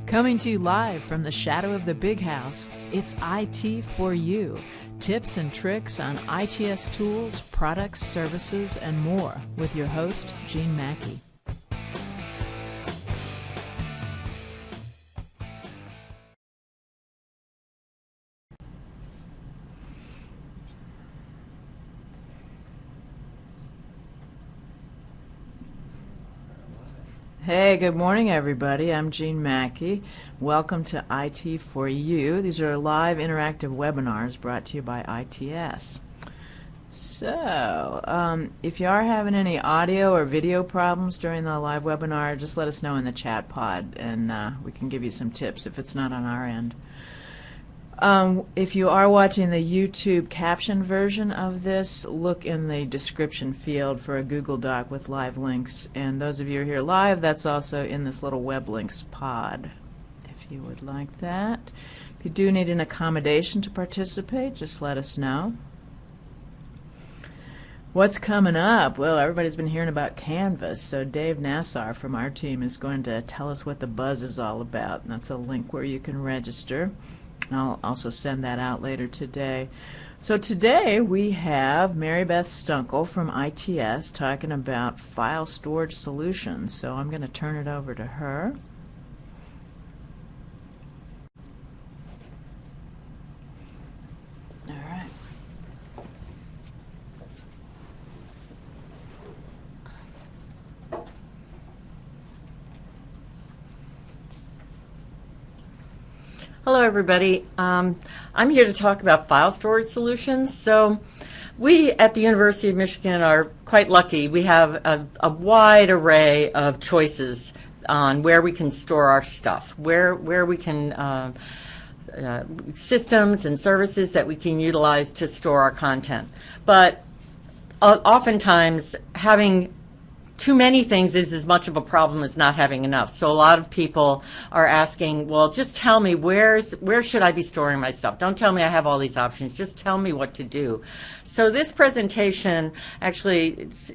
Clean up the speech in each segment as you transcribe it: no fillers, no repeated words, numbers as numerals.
Coming to you live from the shadow of the big house, it's IT for You. Tips and tricks on ITS tools, products, services, and more with your host, Gene Mackey. Hey, good morning, everybody. I'm Gene Mackey. Welcome to IT for You. These are live interactive webinars brought to you by ITS. So, if you are having any audio or video problems during the live webinar, just let us know in the chat pod, and we can give you some tips if it's not on our end. If you are watching the YouTube caption version of this, look in the description field for a Google Doc with live links. And those of you who are here live, that's also in this little web links pod, if you would like that. If you do need an accommodation to participate, just let us know. What's coming up? Well, everybody's been hearing about Canvas, so Dave Nassar from our team is going to tell us what the buzz is all about. And that's a link where you can register. I'll also send that out later today. So today we have Mary Beth Stunkel from ITS talking about file storage solutions. So I'm going to turn it over to her. All right. Hello, everybody. I'm here to talk about file storage solutions. So we at the University of Michigan are quite lucky. We have a wide array of choices on where we can store our stuff, where we can systems and services that we can utilize to store our content. But oftentimes having too many things is as much of a problem as not having enough. So a lot of people are asking, well, just tell me where should I be storing my stuff? Don't tell me I have all these options. Just tell me what to do. So this presentation actually is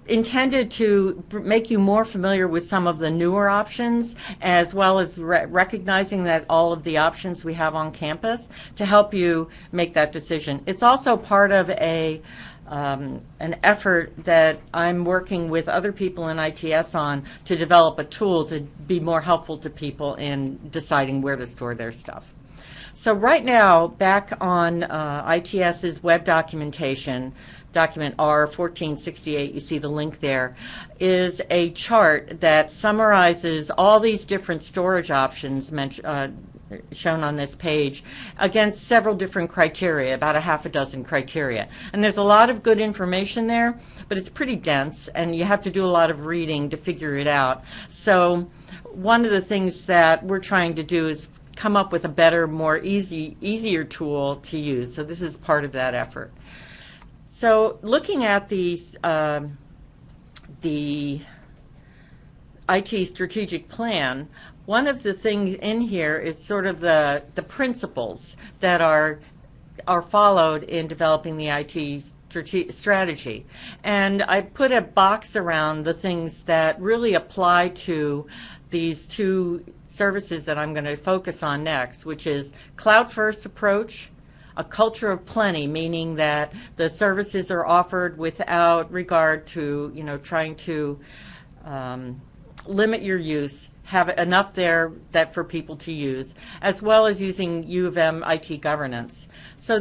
intended to make you more familiar with some of the newer options, as well as recognizing that all of the options we have on campus to help you make that decision. It's also part of an effort that I'm working with other people in ITS on to develop a tool to be more helpful to people in deciding where to store their stuff. So right now, back on ITS's web documentation, document R1468, you see the link there, is a chart that summarizes all these different storage options shown on this page against several different criteria, about a half a dozen criteria. And there's a lot of good information there, but it's pretty dense, and you have to do a lot of reading to figure it out. So one of the things that we're trying to do is come up with a better, more easier tool to use. So this is part of that effort. So looking at the IT strategic plan, one of the things in here is sort of the principles that are followed in developing the IT strategy. And I put a box around the things that really apply to these two services that I'm going to focus on next, which is cloud-first approach, a culture of plenty, meaning that the services are offered without regard to, trying to limit your use, have enough there that for people to use, as well as using U of M IT governance. So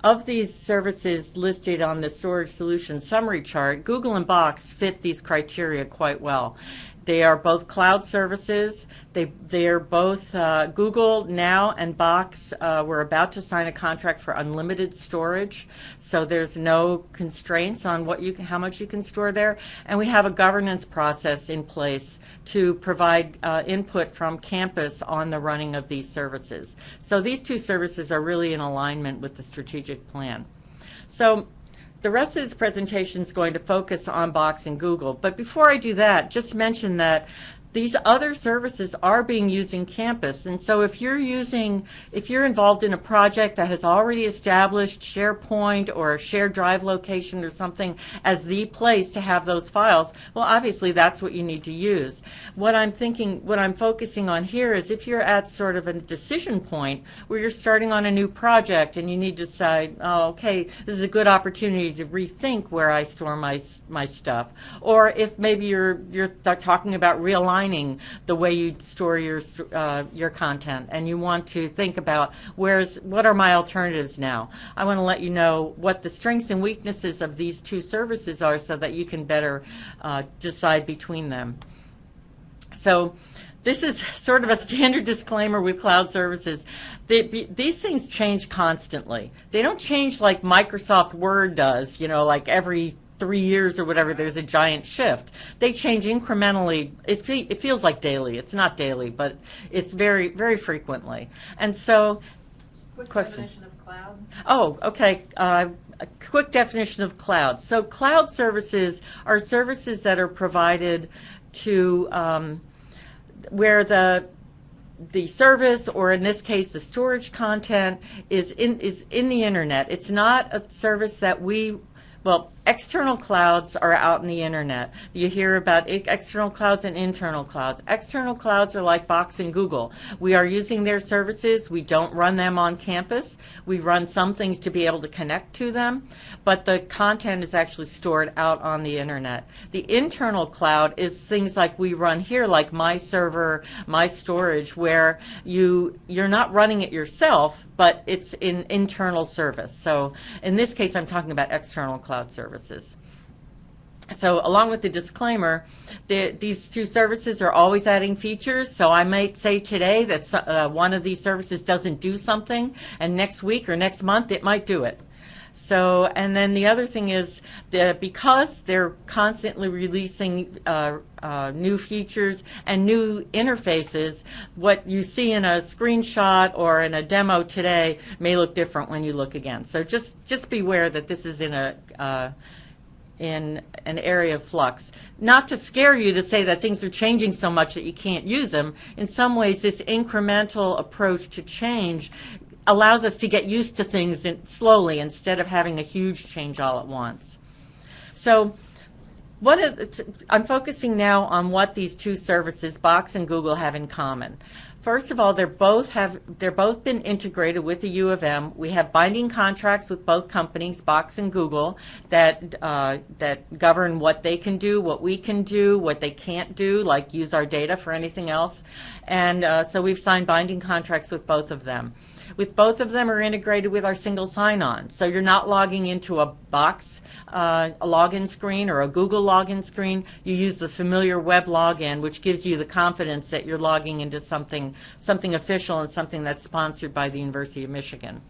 of these services listed on the storage solution summary chart, Google and Box fit these criteria quite well. They are both cloud services. They are both Google now and Box. We're about to sign a contract for unlimited storage, so there's no constraints on how much you can store there. And we have a governance process in place to provide input from campus on the running of these services. So these two services are really in alignment with the strategic plan. So the rest of this presentation is going to focus on Box and Google. But before I do that, just mention that these other services are being used in campus. And so if you're involved in a project that has already established SharePoint or a shared drive location or something as the place to have those files, well, obviously that's what you need to use. What I'm focusing on here is if you're at sort of a decision point where you're starting on a new project and you need to decide, oh, okay, this is a good opportunity to rethink where I store my stuff. Or if maybe you're talking about realigning the way you store your content, and you want to think about what are my alternatives now. I want to let you know what the strengths and weaknesses of these two services are so that you can better decide between them. So this is sort of a standard disclaimer with cloud services. These things change constantly. They don't change like Microsoft Word does, like every 3 years or whatever, there's a giant shift. They change incrementally. It feels like daily. It's not daily, but it's very, very frequently. And so, Quick question. definition of cloud. Oh, okay. A quick definition of cloud. So cloud services are services that are provided to where the service, or in this case the storage content, is in the internet. It's not a service that external clouds are out in the internet. You hear about external clouds and internal clouds. External clouds are like Box and Google. We are using their services. We don't run them on campus. We run some things to be able to connect to them, but the content is actually stored out on the internet. The internal cloud is things like we run here, like My Server, My Storage, where you're not running it yourself, but it's in internal service. So in this case, I'm talking about external cloud services. So along with the disclaimer, these two services are always adding features. So I might say today that one of these services doesn't do something, and next week or next month it might do it. So, and then the other thing is that because they're constantly releasing new features and new interfaces, what you see in a screenshot or in a demo today may look different when you look again. So just beware that this is in an area of flux. Not to scare you to say that things are changing so much that you can't use them. In some ways, this incremental approach to change allows us to get used to things slowly instead of having a huge change all at once. So I'm focusing now on what these two services, Box and Google, have in common. First of all, they're both been integrated with the U of M. We have binding contracts with both companies, Box and Google, that govern what they can do, what we can do, what they can't do, like use our data for anything else. And so we've signed binding contracts with both of them. With both of them are integrated with our single sign-on. So you're not logging into a Box a login screen or a Google login screen. You use the familiar web login, which gives you the confidence that you're logging into something official and something that's sponsored by the University of Michigan.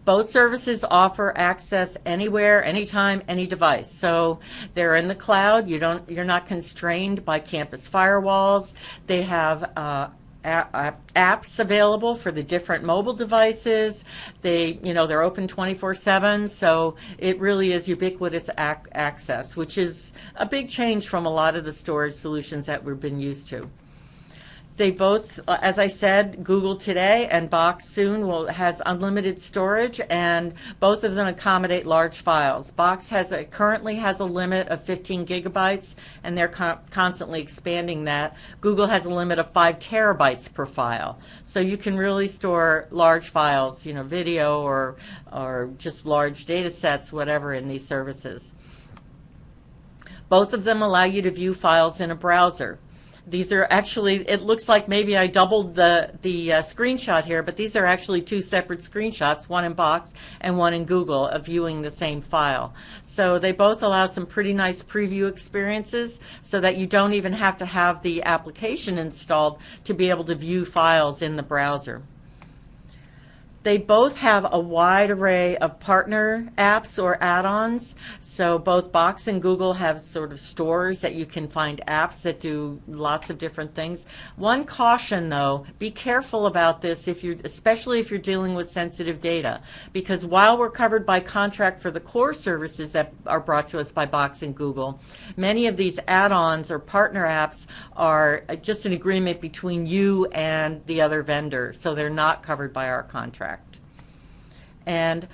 Both services offer access anywhere, anytime, any device. So they're in the cloud. You're not constrained by campus firewalls. They have apps available for the different mobile devices. They're open 24/7, so it really is ubiquitous access, which is a big change from a lot of the storage solutions that we've been used to. They both, as I said, Google today and Box soon has unlimited storage, and both of them accommodate large files. Box currently has a limit of 15 gigabytes, and they're constantly expanding that. Google has a limit of 5 terabytes per file. So you can really store large files, video or just large data sets, whatever, in these services. Both of them allow you to view files in a browser. These are actually, it looks like maybe I doubled the screenshot here, but these are actually two separate screenshots, one in Box and one in Google, of viewing the same file. So they both allow some pretty nice preview experiences so that you don't even have to have the application installed to be able to view files in the browser. They both have a wide array of partner apps or add-ons. So both Box and Google have sort of stores that you can find apps that do lots of different things. One caution though, be careful about this especially if you're dealing with sensitive data, because while we're covered by contract for the core services that are brought to us by Box and Google, many of these add-ons or partner apps are just an agreement between you and the other vendor, so they're not covered by our contract. And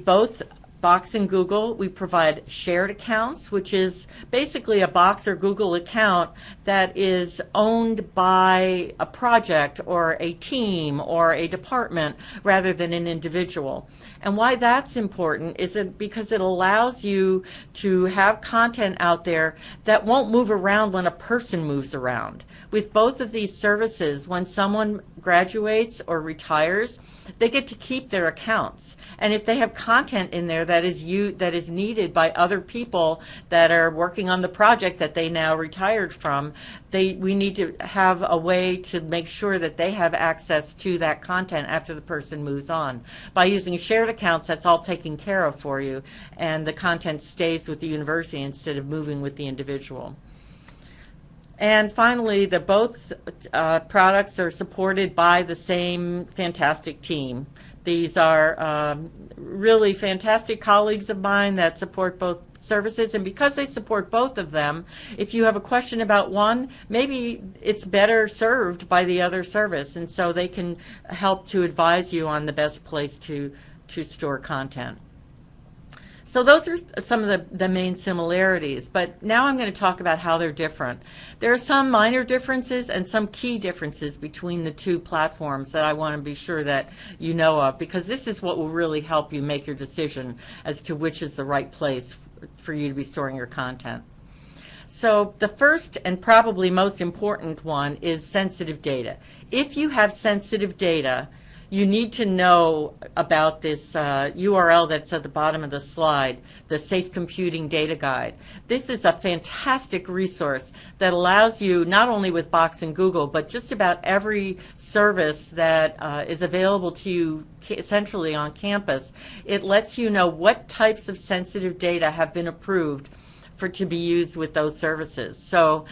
both Box and Google, we provide shared accounts, which is basically a Box or Google account that is owned by a project or a team or a department rather than an individual. And why that's important is because it allows you to have content out there that won't move around when a person moves around. With both of these services, when someone graduates or retires, they get to keep their accounts. And if they have content in there that is needed by other people that are working on the project that they now retired from, we need to have a way to make sure that they have access to that content after the person moves on. By using shared accounts, that's all taken care of for you, and the content stays with the university instead of moving with the individual. And finally, both products are supported by the same fantastic team. These are really fantastic colleagues of mine that support both services, and because they support both of them, if you have a question about one, maybe it's better served by the other service, and so they can help to advise you on the best place to store content. So those are some of the main similarities, but now I'm going to talk about how they're different. There are some minor differences and some key differences between the two platforms that I want to be sure that you know of, because this is what will really help you make your decision as to which is the right place for you to be storing your content. So the first and probably most important one is sensitive data. If you have sensitive data, you need to know about this URL that's at the bottom of the slide, the Safe Computing Data Guide. This is a fantastic resource that allows you, not only with Box and Google, but just about every service that is available to you centrally on campus. It lets you know what types of sensitive data have been approved to be used with those services. So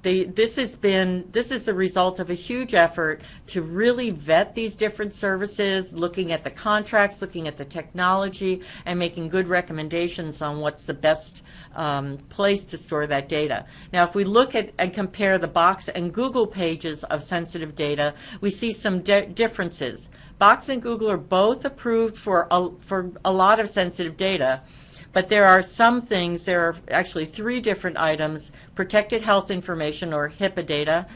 this is the result of a huge effort to really vet these different services, looking at the contracts, looking at the technology, and making good recommendations on what's the best place to store that data. Now, if we look at and compare the Box and Google pages of sensitive data, we see some differences. Box and Google are both approved for a lot of sensitive data, but there are some things, there are actually 3 different items: protected health information or HIPAA data,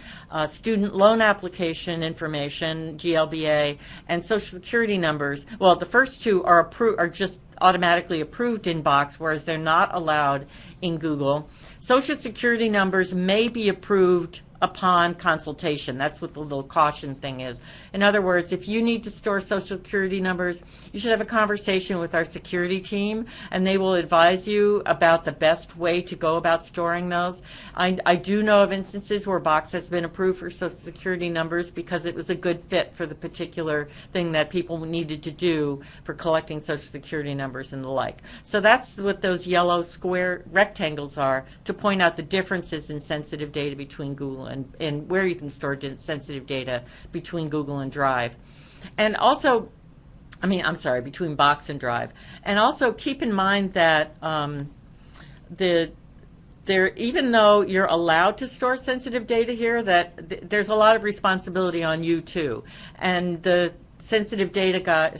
student loan application information, GLBA, and social security numbers. Well, the first 2 are just automatically approved in Box, whereas they're not allowed in Google. Social security numbers may be approved upon consultation. That's what the little caution thing is. In other words, if you need to store social security numbers, you should have a conversation with our security team, and they will advise you about the best way to go about storing those. I do know of instances where Box has been approved for social security numbers because it was a good fit for the particular thing that people needed to do for collecting social security numbers and the like. So that's what those yellow square rectangles are, to point out the differences in sensitive data between Google and where you can store sensitive data between Google and Drive. And also, between Box and Drive. And also keep in mind that even though you're allowed to store sensitive data here, there's a lot of responsibility on you too. And the sensitive data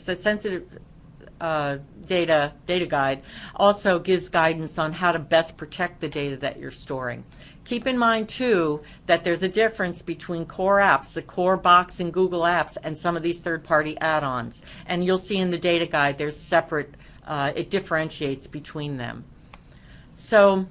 data guide also gives guidance on how to best protect the data that you're storing. Keep in mind too that there's a difference between core apps, the core Box and Google apps, and some of these third-party add-ons. And you'll see in the data guide there's separate, it differentiates between them. So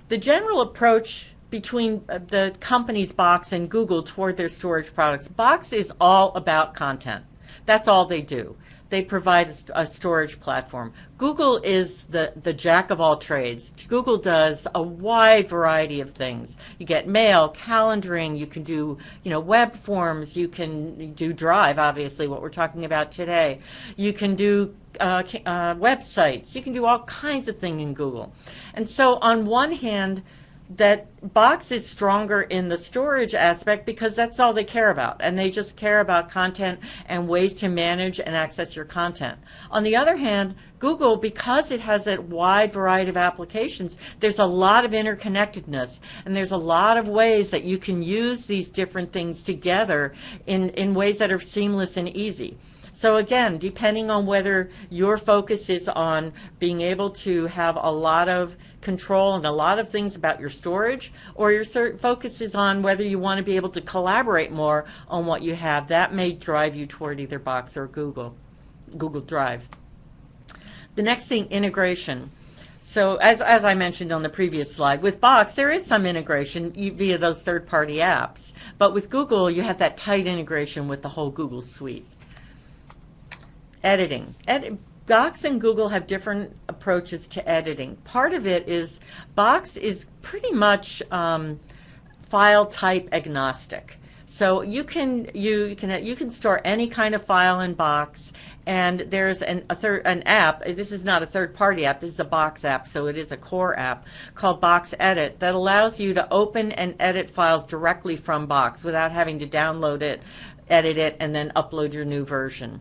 the general approach between the companies Box and Google toward their storage products: Box is all about content. That's all they do. they provide a storage platform. Google is the jack of all trades. Google does a wide variety of things. You get mail, calendaring, you can do, web forms, you can do Drive, obviously, what we're talking about today. You can do websites, you can do all kinds of things in Google. And so on one hand, that Box is stronger in the storage aspect because that's all they care about, and they just care about content and ways to manage and access your content. On the other hand, Google, because it has a wide variety of applications, there's a lot of interconnectedness, and there's a lot of ways that you can use these different things together in ways that are seamless and easy. So again, depending on whether your focus is on being able to have a lot of control and a lot of things about your storage, or your focus is on whether you want to be able to collaborate more on what you have, that may drive you toward either Box or Google Drive. The next thing, integration. So as I mentioned on the previous slide, with Box, there is some integration via those third-party apps. But with Google, you have that tight integration with the whole Google suite. Editing. Box and Google have different approaches to editing. Part of it is Box is pretty much file type agnostic. So you can store any kind of file in Box, and there's an app. This is not a third-party app. This is a Box app, so it is a core app called Box Edit that allows you to open and edit files directly from Box without having to download it, edit it, and then upload your new version.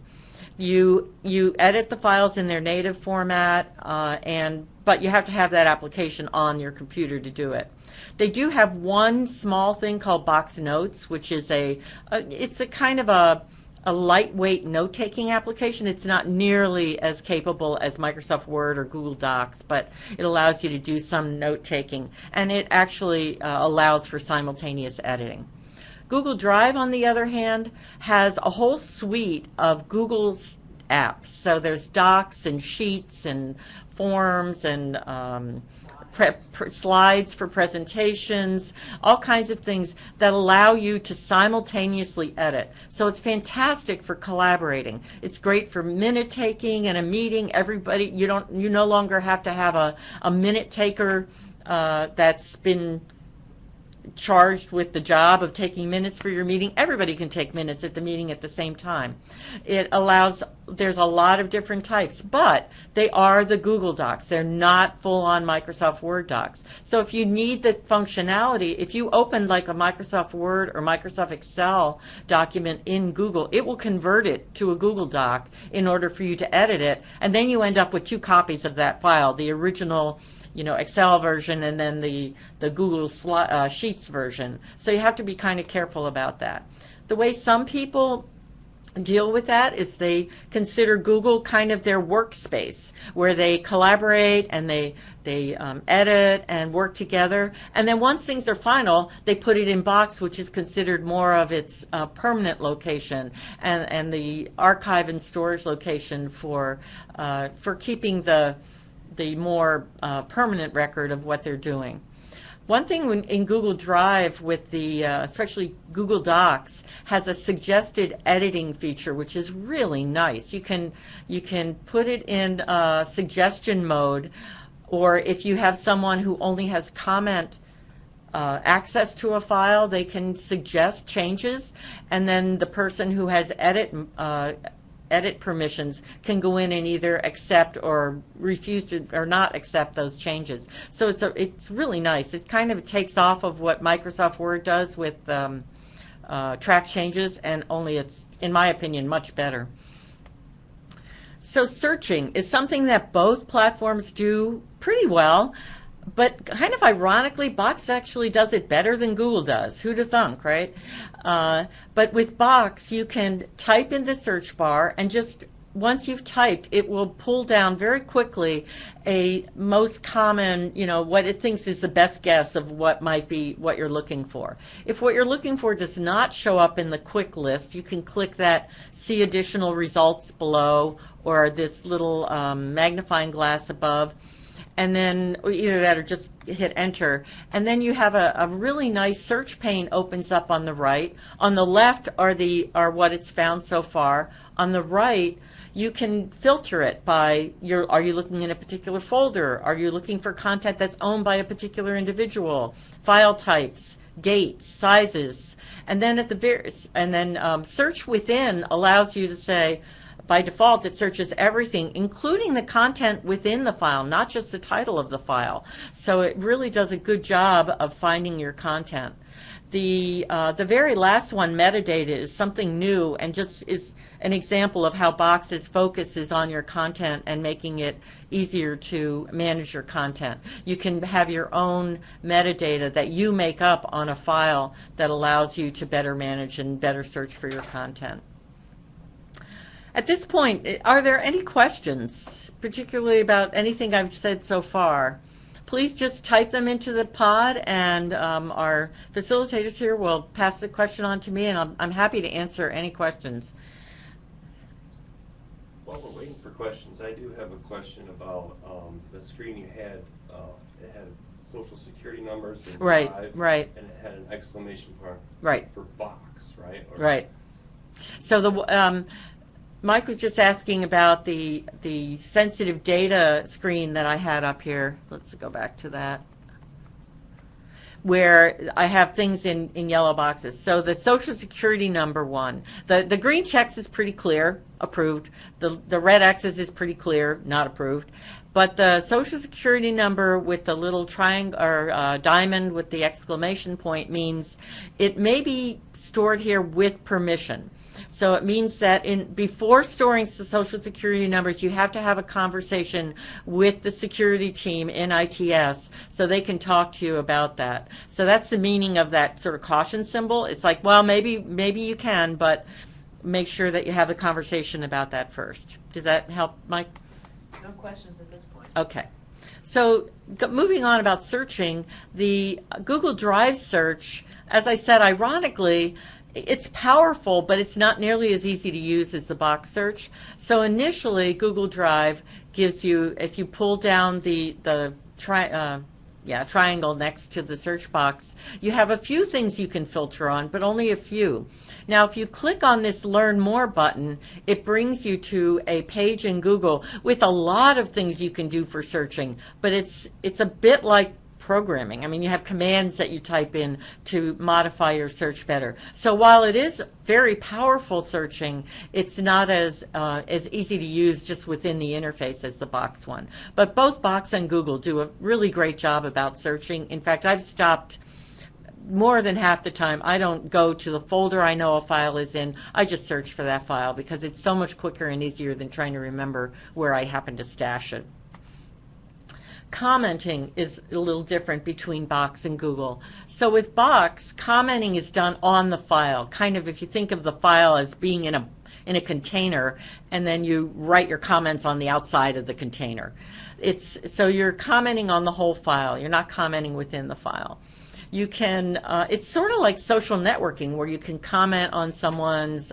You edit the files in their native format, but you have to have that application on your computer to do it. They do have one small thing called Box Notes, which is it's a kind of a lightweight note-taking application. It's not nearly as capable as Microsoft Word or Google Docs, but it allows you to do some note-taking, and it actually allows for simultaneous editing. Google Drive, on the other hand, has a whole suite of Google's apps. So there's Docs and Sheets and Forms and slides for presentations, all kinds of things that allow you to simultaneously edit. So it's fantastic for collaborating. It's great for minute taking in a meeting. Everybody, you no longer have to have a minute taker that's been charged with the job of taking minutes for your meeting. Everybody can take minutes at the meeting at the same time. There's a lot of different types, but they are the Google Docs. They're not full-on Microsoft Word docs. So if you need the functionality, if you open like a Microsoft Word or Microsoft Excel document in Google, it will convert it to a Google Doc in order for you to edit it, and then you end up with two copies of that file, the original Excel version and then the Google Sheets version. So you have to be kind of careful about that. The way some people deal with that is they consider Google kind of their workspace where they collaborate and they edit and work together. And then once things are final, they put it in Box, which is considered more of its permanent location and the archive and storage location for keeping the more permanent record of what they're doing. One thing in Google Drive with especially Google Docs has a suggested editing feature, which is really nice. You can put it in suggestion mode, or if you have someone who only has comment access to a file, they can suggest changes, and then the person who has edit permissions can go in and either accept or refuse to or not accept those changes. So it's really nice. It kind of takes off of what Microsoft Word does with track changes, and only it's, in my opinion, much better. So searching is something that both platforms do pretty well, but kind of ironically, Box actually does it better than Google does. Who'd have thunk, right? But with Box, you can type in the search bar, and just once you've typed, it will pull down very quickly a most common, what it thinks is the best guess of what might be what you're looking for. If what you're looking for does not show up in the quick list, you can click that See Additional Results below, or this little magnifying glass above, and then either that or just hit enter. And then you have a really nice search pane opens up on the right. On the left are what it's found so far. On the right, You can filter it by are you looking in a particular folder? Are you looking for content that's owned by a particular individual? File types, dates, sizes, and then search within allows you to say, by default, it searches everything, including the content within the file, not just the title of the file. So it really does a good job of finding your content. The very last one, metadata, is something new and just is an example of how Box's focus is on your content and making it easier to manage your content. You can have your own metadata that you make up on a file that allows you to better manage and better search for your content. At this point, are there any questions, particularly about anything I've said so far? Please just type them into the pod, and our facilitators here will pass the question on to me, and I'm happy to answer any questions. While we're waiting for questions, I do have a question about the screen you had. It had social security numbers and Right, Drive, right. and it had an exclamation mark Right. for Box, right? Right. So Mike was just asking about the sensitive data screen that I had up here. Let's go back to that, where I have things in yellow boxes. So the Social Security number one, the green checks is pretty clear, approved. The red X's is pretty clear, not approved. But the Social Security number with the little triangle or diamond with the exclamation point means it may be stored here with permission. So it means that before storing the Social Security numbers, you have to have a conversation with the security team in ITS so they can talk to you about that. So that's the meaning of that sort of caution symbol. It's like, well, maybe you can, but make sure that you have a conversation about that first. Does that help, Mike? No questions at this point. Okay. So moving on about searching, the Google Drive search, as I said, ironically, it's powerful, but it's not nearly as easy to use as the box search. So initially, Google Drive gives you, if you pull down the triangle next to the search box, you have a few things you can filter on, but only a few. Now, if you click on this Learn More button, it brings you to a page in Google with a lot of things you can do for searching, but it's a bit like programming. I mean, you have commands that you type in to modify your search better. So while it is very powerful searching, it's not as easy to use just within the interface as the Box one. But both Box and Google do a really great job about searching. In fact, I've stopped more than half the time. I don't go to the folder I know a file is in. I just search for that file because it's so much quicker and easier than trying to remember where I happen to stash it. Commenting is a little different between Box and Google. So with Box, commenting is done on the file. Kind of if you think of the file as being in a container, and then you write your comments on the outside of the container. So you're commenting on the whole file. You're not commenting within the file. You can, it's sort of like social networking where you can comment on someone's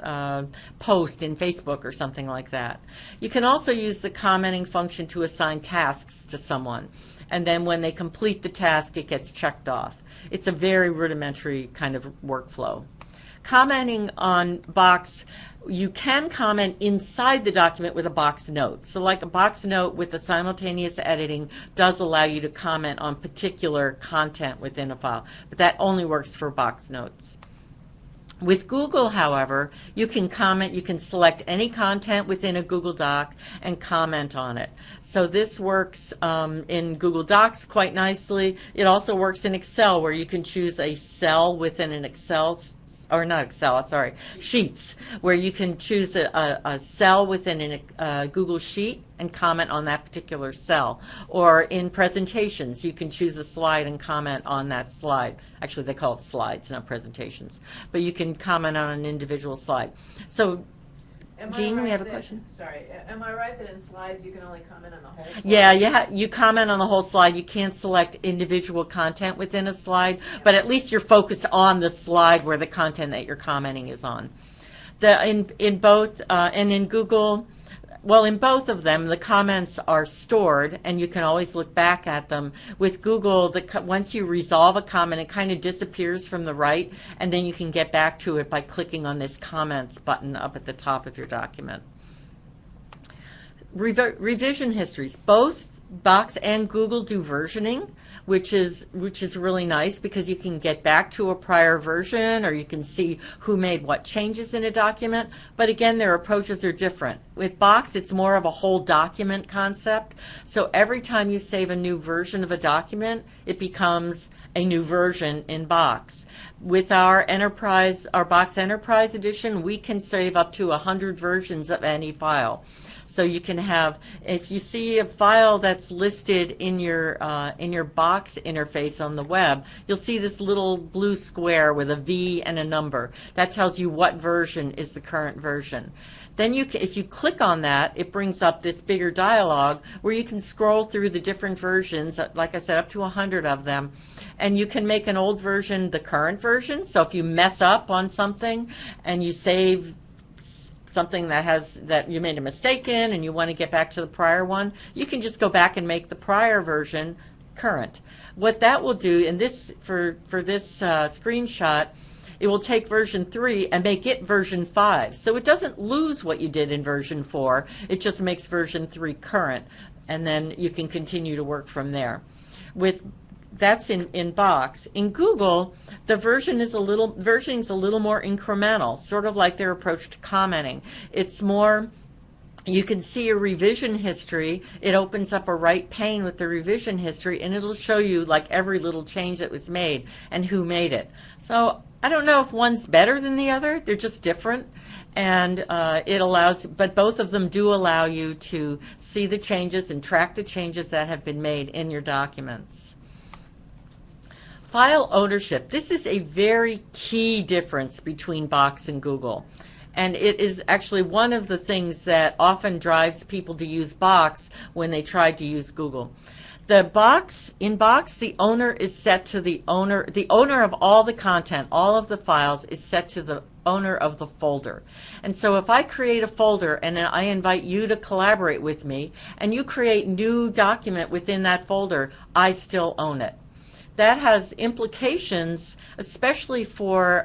post in Facebook or something like that. You can also use the commenting function to assign tasks to someone. And then when they complete the task, it gets checked off. It's a very rudimentary kind of workflow. Commenting on Box, you can comment inside the document with a Box note. So like a Box note with the simultaneous editing does allow you to comment on particular content within a file, but that only works for Box notes. With Google, however, you can comment, you can select any content within a Google Doc and comment on it. So this works in Google Docs quite nicely. It also works in Excel where you can choose a cell within an Sheets, where you can choose a cell within a Google Sheet and comment on that particular cell. Or in presentations, you can choose a slide and comment on that slide. Actually, they call it slides, not presentations. But you can comment on an individual slide. So, Jean, we have a question? Sorry, am I right that in slides you can only comment on the whole slide? Yeah, you comment on the whole slide. You can't select individual content within a slide, but at least you're focused on the slide where the content that you're commenting is on. In both and in Google, well, in both of them, the comments are stored, and you can always look back at them. With Google, once you resolve a comment, it kind of disappears from the right, and then you can get back to it by clicking on this comments button up at the top of your document. revision histories. Both Box and Google do versioning, which is really nice because you can get back to a prior version, or you can see who made what changes in a document. But again, their approaches are different. With Box, it's more of a whole document concept. So every time you save a new version of a document, it becomes a new version in Box. With our Box Enterprise Edition, we can save up to 100 versions of any file. So you can have, if you see a file that's listed in your Box interface on the web, you'll see this little blue square with a V and a number. That tells you what version is the current version. Then if you click on that, it brings up this bigger dialog where you can scroll through the different versions, like I said, up to 100 of them, and you can make an old version the current version. So if you mess up on something and you save something that you made a mistake in and you want to get back to the prior one, you can just go back and make the prior version current. What that will do, in this for this screenshot, it will take version 3 and make it version 5. So it doesn't lose what you did in version 4, it just makes version 3 current, and then you can continue to work from there. That's in Box. In Google, the versioning is a little more incremental, sort of like their approach to commenting. It's more, you can see a revision history. It opens up a right pane with the revision history, and it'll show you like every little change that was made and who made it. So I don't know if one's better than the other. They're just different. And but both of them do allow you to see the changes and track the changes that have been made in your documents. File ownership. This is a very key difference between Box and Google. And it is actually one of the things that often drives people to use Box when they try to use Google. In Box, the owner is set to the owner of all the content, all of the files is set to the owner of the folder. And so if I create a folder and then I invite you to collaborate with me and you create new document within that folder, I still own it. That has implications, especially for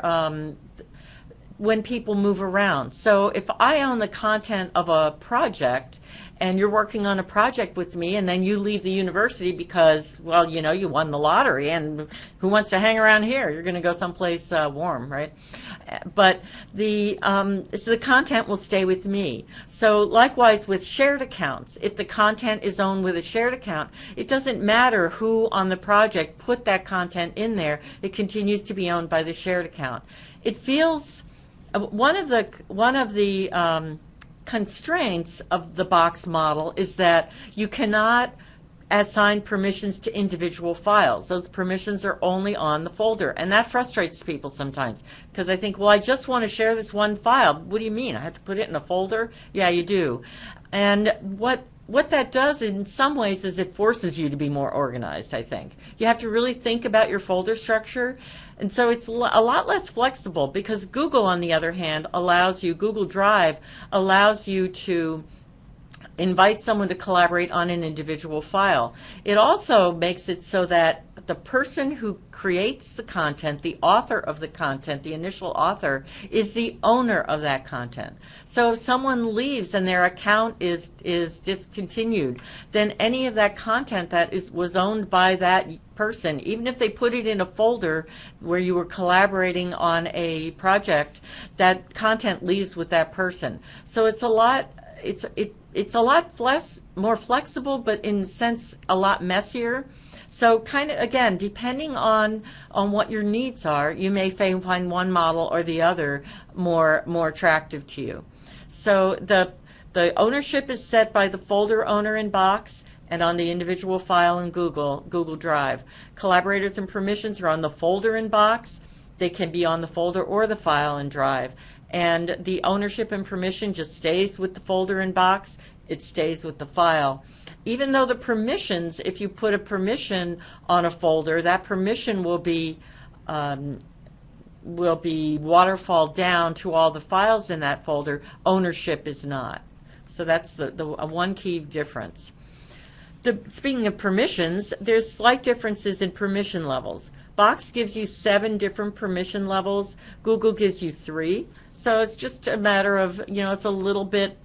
when people move around. So if I own the content of a project and you're working on a project with me and then you leave the university because, well, you know, you won the lottery and who wants to hang around here? You're going to go someplace warm, right? But so the content will stay with me. So likewise with shared accounts, if the content is owned with a shared account, it doesn't matter who on the project put that content in there, it continues to be owned by the shared account. It feels, one of the constraints of the Box model is that you cannot assign permissions to individual files. Those permissions are only on the folder, and that frustrates people sometimes because I think, well, I just want to share this one file. What do you mean? I have to put it in a folder? Yeah, you do. And what that does in some ways is it forces you to be more organized, I think. You have to really think about your folder structure. And so it's a lot less flexible because Google, on the other hand, Google Drive allows you to invite someone to collaborate on an individual file. It also makes it so that the person who creates the content, the author of the content, the initial author, is the owner of that content. So if someone leaves and their account is discontinued, then any of that content that was owned by that person, even if they put it in a folder where you were collaborating on a project, that content leaves with that person. So it's a lot more flexible, but in a sense a lot messier. So kind of, again, depending on what your needs are, you may find one model or the other more attractive to you. So the ownership is set by the folder owner in Box and on the individual file in Google Drive. Collaborators and permissions are on the folder in Box. They can be on the folder or the file in Drive. And the ownership and permission just stays with the folder in Box. It stays with the file. Even though the permissions, if you put a permission on a folder, that permission will be waterfall down to all the files in that folder. Ownership is not. So that's the one key difference. Speaking of permissions, there's slight differences in permission levels. Box gives you 7 different permission levels. Google gives you 3. So it's just a matter of, it's a little bit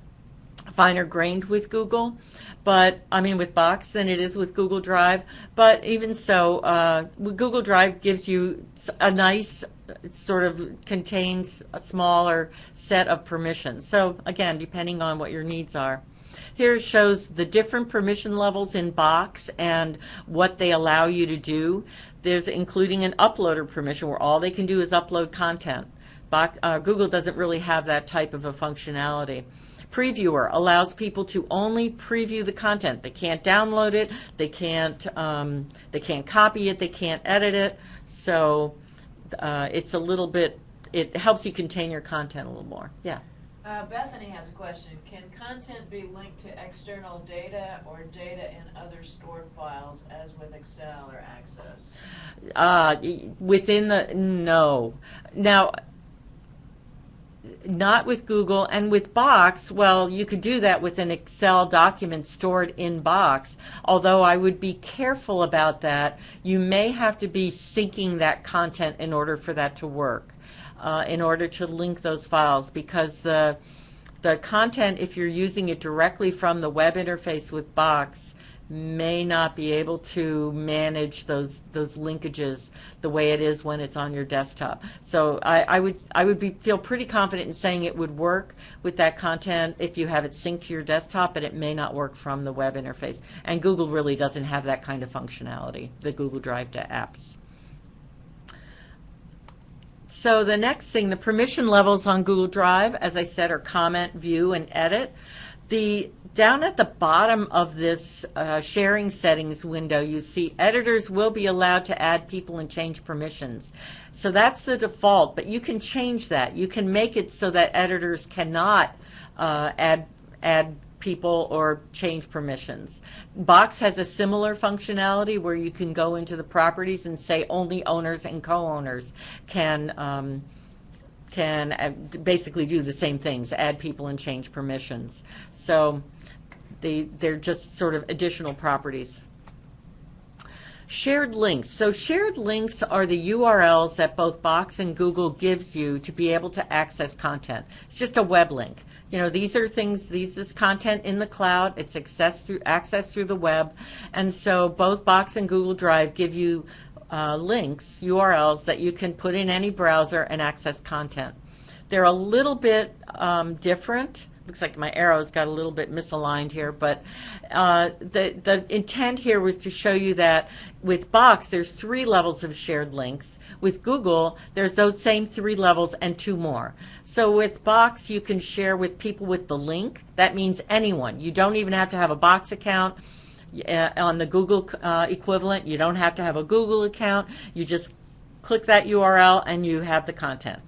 finer grained with Google, but I mean with Box than it is with Google Drive. But even so, Google Drive gives you a nice, it sort of contains a smaller set of permissions. So again, depending on what your needs are. Here it shows the different permission levels in Box and what they allow you to do. There's including an uploader permission where all they can do is upload content. Google doesn't really have that type of a functionality. Previewer allows people to only preview the content. They can't download it. They can't copy it. They can't edit it. So it's a little bit. It helps you contain your content a little more. Yeah. Bethany has a question. Can content be linked to external data or data in other stored files, as with Excel or Access? No. Now, not with Google, and with Box, well, you could do that with an Excel document stored in Box, although I would be careful about that. You may have to be syncing that content in order for that to work, in order to link those files, because the content, if you're using it directly from the web interface with Box, may not be able to manage those linkages the way it is when it's on your desktop. So I would feel pretty confident in saying it would work with that content if you have it synced to your desktop, but it may not work from the web interface. And Google really doesn't have that kind of functionality, the Google Drive apps. So the next thing, the permission levels on Google Drive, as I said, are comment, view, and edit. Down at the bottom of this sharing settings window, you see editors will be allowed to add people and change permissions. So that's the default, but you can change that. You can make it so that editors cannot add people or change permissions. Box has a similar functionality where you can go into the properties and say only owners and co-owners can basically do the same things, add people and change permissions. So they're just sort of additional properties. Shared links. So shared links are the URLs that both Box and Google gives you to be able to access content. It's just a web link. You know, these are things, this is content in the cloud. It's accessed through the web. And so both Box and Google Drive give you links, URLs, that you can put in any browser and access content. They're a little bit different. Looks like my arrows got a little bit misaligned here, but the intent here was to show you that with Box, there's 3 levels of shared links. With Google, there's those same 3 levels and 2 more. So with Box, you can share with people with the link. That means anyone. You don't even have to have a Box account. On the Google equivalent, you don't have to have a Google account. You just click that URL and you have the content.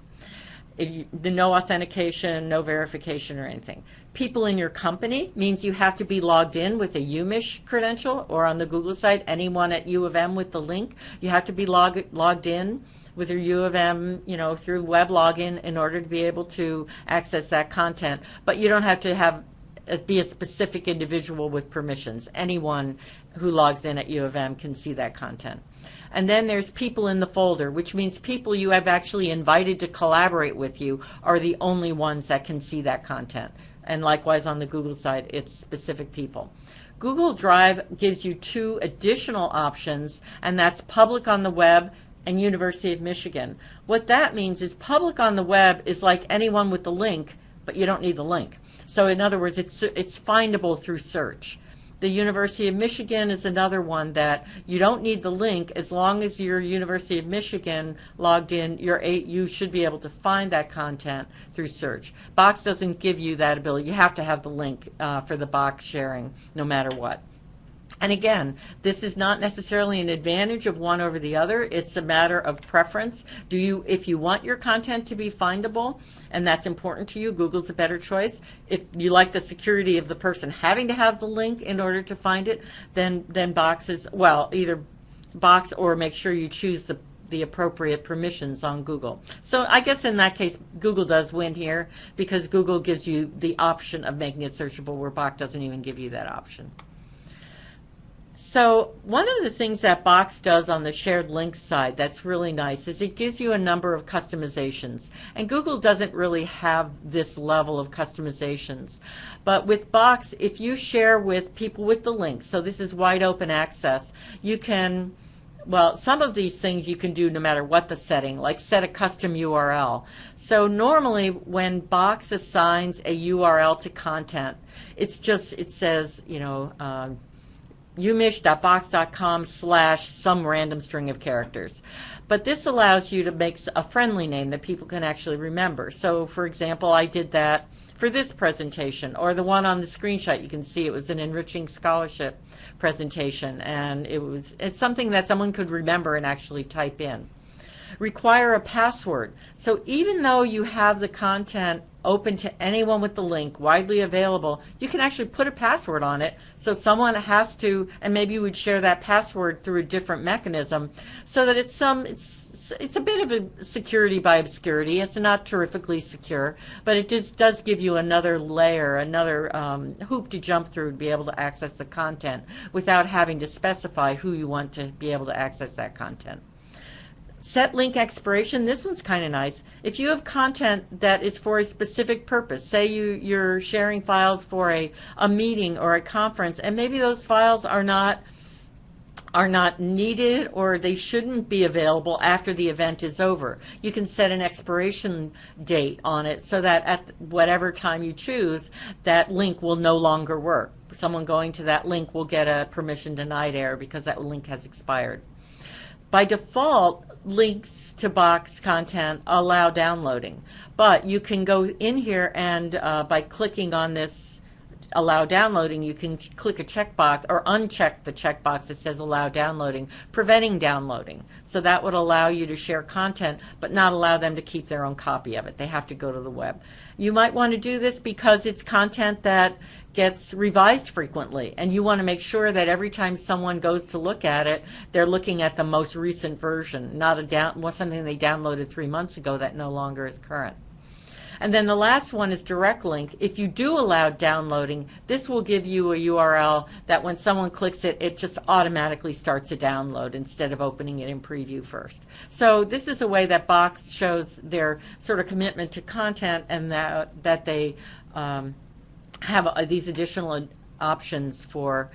No authentication, no verification or anything. People in your company means you have to be logged in with a UMich credential, or on the Google site, anyone at U of M with the link. You have to be logged in with your U of M, through web login in order to be able to access that content. But you don't have to be a specific individual with permissions. Anyone who logs in at U of M can see that content. And then there's people in the folder, which means people you have actually invited to collaborate with you are the only ones that can see that content. And likewise on the Google side, it's specific people. Google Drive gives you 2 additional options, and that's public on the web and University of Michigan. What that means is public on the web is like anyone with the link, but you don't need the link. So in other words, it's findable through search. The University of Michigan is another one that you don't need the link. As long as you're University of Michigan logged in, you should be able to find that content through search. Box doesn't give you that ability. You have to have the link for the Box sharing no matter what. And again, this is not necessarily an advantage of one over the other. It's a matter of preference. If you want your content to be findable, and that's important to you, Google's a better choice. If you like the security of the person having to have the link in order to find it, then Box is, well, either Box or make sure you choose the appropriate permissions on Google. So I guess in that case, Google does win here because Google gives you the option of making it searchable where Box doesn't even give you that option. So one of the things that Box does on the shared links side that's really nice is it gives you a number of customizations. And Google doesn't really have this level of customizations. But with Box, if you share with people with the links, so this is wide open access, you can, well, some of these things you can do no matter what the setting, like set a custom URL. So normally when Box assigns a URL to content, it's just, it says, you know, umish.box.com/some random string of characters. But this allows you to make a friendly name that people can actually remember. So for example, I did that for this presentation, or the one on the screenshot. You can see it was an enriching scholarship presentation, and it's something that someone could remember and actually type in. Require a password. So even though you have the content open to anyone with the link, widely available, you can actually put a password on it, so someone has to, and maybe you would share that password through a different mechanism, so that it's a bit of a security by obscurity. It's not terrifically secure, but it just does give you another layer, another hoop to jump through to be able to access the content without having to specify who you want to be able to access that content. Set link expiration. This one's kind of nice. If you have content that is for a specific purpose, say you're sharing files for a meeting or a conference, and maybe those files are not needed, or they shouldn't be available after the event is over, you can set an expiration date on it so that at whatever time you choose, that link will no longer work. Someone going to that link will get a permission denied error because that link has expired. By default, links to Box content allow downloading, but you can go in here and by clicking on this allow downloading, you can click a checkbox or uncheck the checkbox that says allow downloading, preventing downloading. So that would allow you to share content but not allow them to keep their own copy of it. They have to go to the web. You might want to do this because it's content that gets revised frequently, and you want to make sure that every time someone goes to look at it, they're looking at the most recent version, not something they downloaded 3 months ago that no longer is current. And then the last one is direct link. If you do allow downloading, this will give you a URL that when someone clicks it, it just automatically starts a download instead of opening it in preview first. So this is a way that Box shows their sort of commitment to content, and that they have these additional options for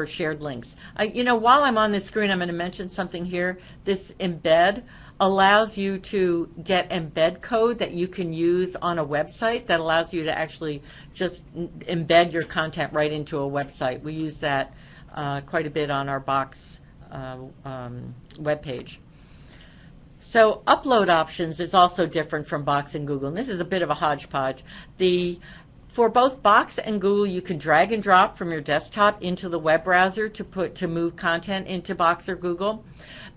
shared links. While I'm on this screen, I'm going to mention something here. This embed allows you to get embed code that you can use on a website that allows you to actually just embed your content right into a website. We use that quite a bit on our Box webpage. So upload options is also different from Box and Google, and this is a bit of a hodgepodge. For both Box and Google, you can drag and drop from your desktop into the web browser to move content into Box or Google.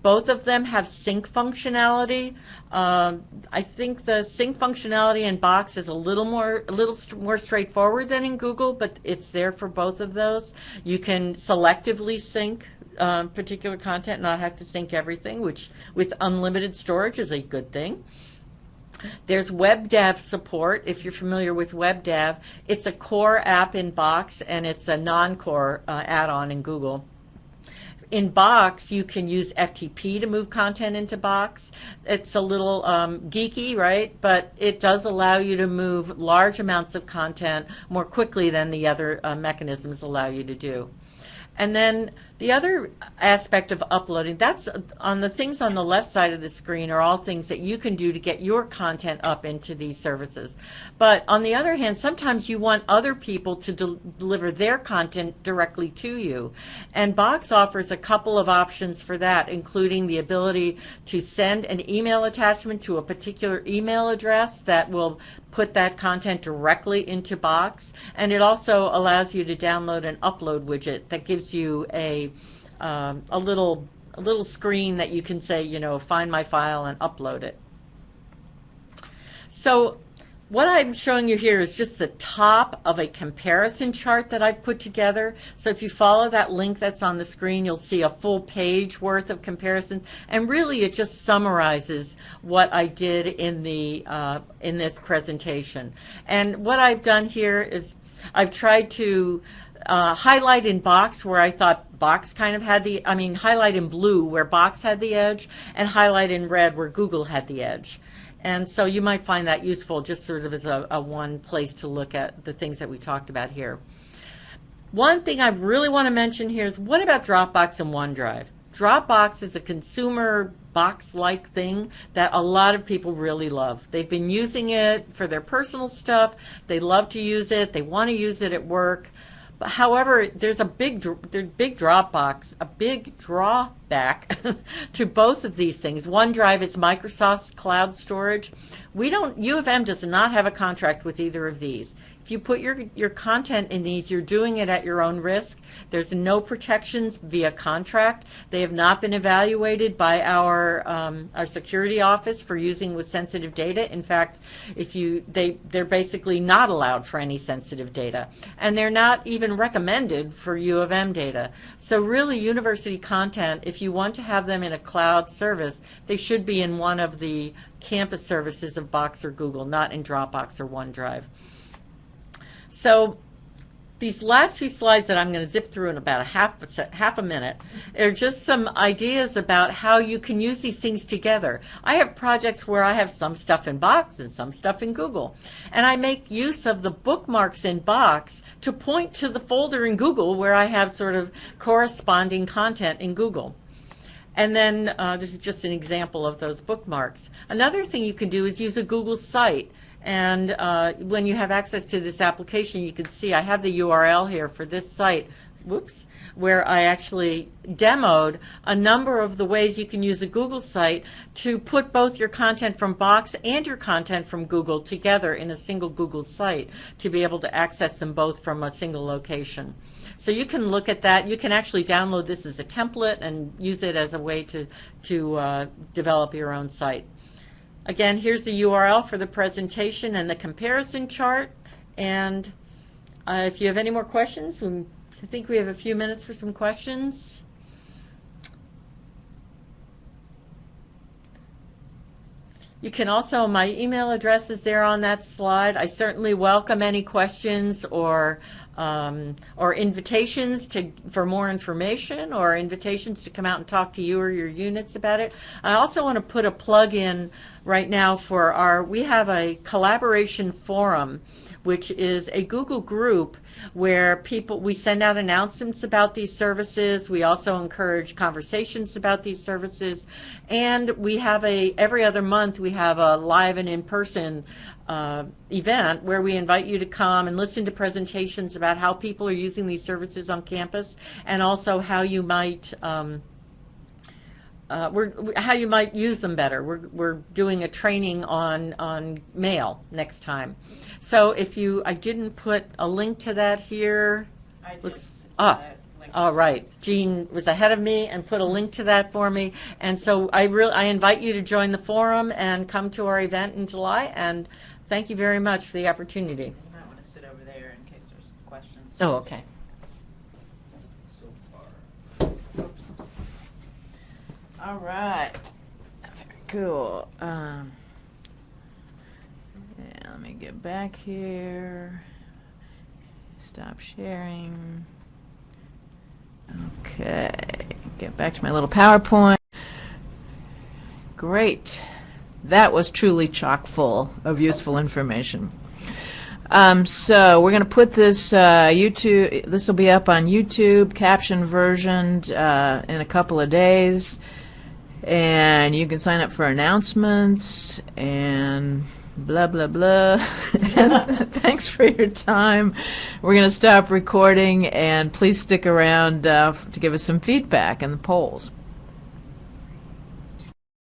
Both of them have sync functionality. I think the sync functionality in Box is a little more straightforward than in Google, but it's there for both of those. You can selectively sync particular content, not have to sync everything, which with unlimited storage is a good thing. There's WebDAV support. If you're familiar with WebDAV, it's a core app in Box and it's a non-core add-on in Google. In Box, you can use FTP to move content into Box. It's a little geeky, right? But it does allow you to move large amounts of content more quickly than the other mechanisms allow you to do. And then the other aspect of uploading, that's on the things on the left side of the screen are all things that you can do to get your content up into these services. But on the other hand, sometimes you want other people to deliver their content directly to you. And Box offers a couple of options for that, including the ability to send an email attachment to a particular email address that will put that content directly into Box, and it also allows you to download an upload widget that gives you a little screen that you can say, find my file and upload it. So what I'm showing you here is just the top of a comparison chart that I've put together. So if you follow that link that's on the screen, you'll see a full page worth of comparisons, and really it just summarizes what I did in this presentation. And what I've done here is I've tried to highlight in box where I thought box kind of had highlight in blue where box had the edge, and highlight in red where Google had the edge. And so you might find that useful just sort of as a one place to look at the things that we talked about here. One thing I really want to mention here is, what about Dropbox and OneDrive? Dropbox is a consumer box-like thing that a lot of people really love. They've been using it for their personal stuff. They love to use it. They want to use it at work. But however, there's a big drawback to both of these things. OneDrive is Microsoft's cloud storage. U of M does not have a contract with either of these. If you put your content in these, you're doing it at your own risk. There's no protections via contract. They have not been evaluated by our security office for using with sensitive data. In fact, they're basically not allowed for any sensitive data, and they're not even recommended for U of M data. So really, university content, if you want to have them in a cloud service, they should be in one of the campus services of Box or Google, not in Dropbox or OneDrive. So these last few slides that I'm going to zip through in about half a minute are just some ideas about how you can use these things together. I have projects where I have some stuff in Box and some stuff in Google, and I make use of the bookmarks in Box to point to the folder in Google where I have sort of corresponding content in Google. And then this is just an example of those bookmarks. Another thing you can do is use a Google site. And when you have access to this application, you can see I have the URL here for this site, where I actually demoed a number of the ways you can use a Google site to put both your content from Box and your content from Google together in a single Google site to be able to access them both from a single location. So you can look at that. You can actually download this as a template and use it as a way to develop your own site. Again, here's the URL for the presentation and the comparison chart. And if you have any more questions, I think we have a few minutes for some questions. You can also, my email address is there on that slide. I certainly welcome any questions or invitations for more information, or invitations to come out and talk to you or your units about it. I also want to put a plug in right now for we have a collaboration forum, which is a Google group where we send out announcements about these services. We also encourage conversations about these services, and we have every other month we have a live and in-person event where we invite you to come and listen to presentations about how people are using these services on campus, and also how you might use them better. We're doing a training on mail next time. So I didn't put a link to that here. I did. All right. Jean was ahead of me and put a link to that for me. And so I invite you to join the forum and come to our event in July. And thank you very much for the opportunity. You might want to sit over there in case there's questions. Oh, okay. So far. Oops. All right. Very cool. Yeah, let me get back here. Stop sharing. Okay. Get back to my little PowerPoint. Great. That was truly chock full of useful information. So we're going to put this YouTube. This will be up on YouTube, caption versioned in a couple of days, and you can sign up for announcements and blah blah blah. Thanks for your time. We're going to stop recording, and please stick around to give us some feedback in the polls.